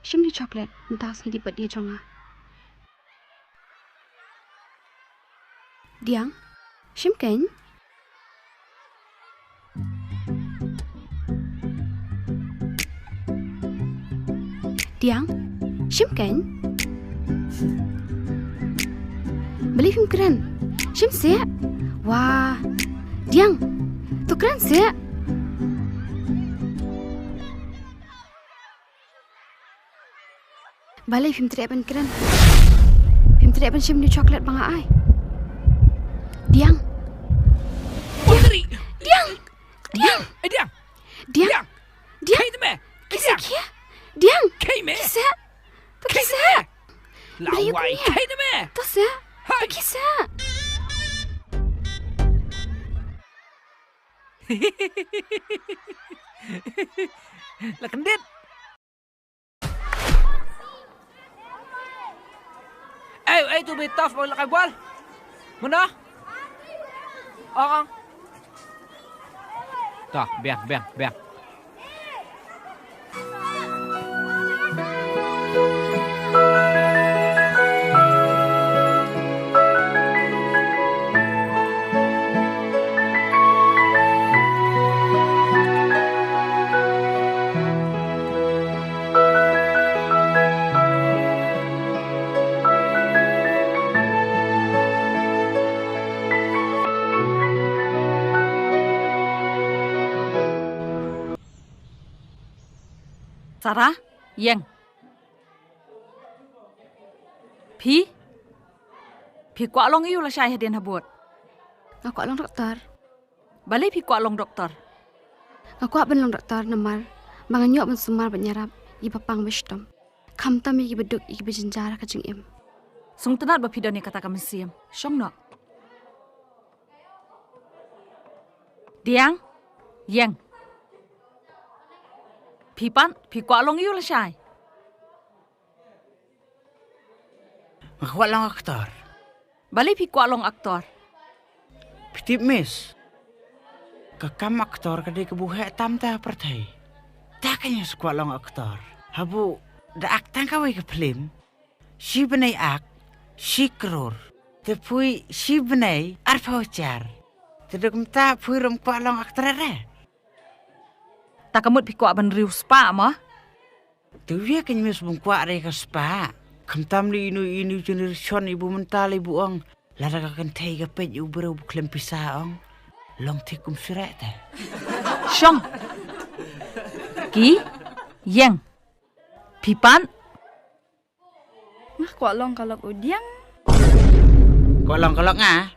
shibnai chocolate entah sini dipat dia jonga. Diang, shimken. Diang, shimken. Beli film keren. Shim se. Wah. Diang, tu keren se. Balai film teriapan keren. Film teriapan shibnai chocolate bang ai. Diang. Putri. Diang. Diang. Diang. Diang. Diang. Kay me. Kisah kia. Diang. Kay me. Kisah. Kisah. Lawai. Kay me. Tu se. Kisah. Lah kendit. Ay tu betaf mo lakay bal. Mana? Ang. Tah, biang. Sarah, Yang. Pi kuat long iu lah syai hadian habut. Aku along doktor. Balik pi kuat long doktor. Aku abang long doktor namar. Mangan nyok ben sumar benyarap. Iba pang wisdom. Kam tam iki beduk iki bejenjara kajeng im. Sung tenat ba pidon ni kata kami siam. Syong nak. Diang, Yang. Pi kuat long iu lah syai. Kuat long aktor. Balik pi kuat long aktor. Pitip mis. Kakam aktor kadai kebuhe tam ta pertai. Takanya sekuat long aktor. Habu da aktang kawai ke film. Shibnai ak, shikrur. Tepui shibnai arpaucar. Teduk mta pui rom kuat long aktor re. Tak kamut pi kuat ban riu spa mah. Tu dia kan mis bung kuat re ke spa. Kam tam li inu generation ibu mental ibu ong. Lara ka kan thai ka pet ibu bro klem pisa ong. Long tikum surat ta. Syong. Ki, Yang. Pipan. Ngah kuat long kalau udiang. Kolong ngah.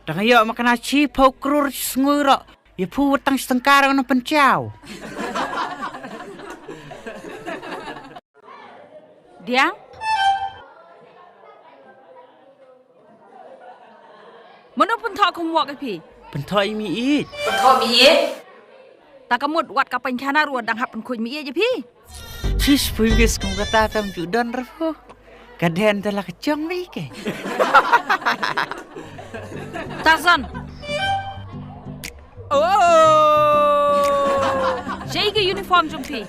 Dah yo makan aci pau krur ngurok. Ya pu wetang setengkar ono pencau. Diang. Mana pun tak kumwak ke pi. Pentoy mi it. Pentok mi ye. Tak kamut wat kapan kana ruan dang hap penkuj mi ye je pi. Cis puiwis kum kata tam judan rafu. Kaden telah kecong mi ke. Tarzan. Jay ke uniform jumpi.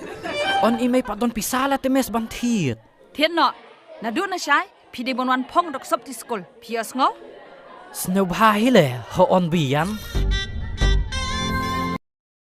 On imay padon pisala temes bantiet. Thiệt nọ. Na du na shai. Pi de bonwan pong dok sop ti school. Pi as ngau. Snow bahile ho on biyan.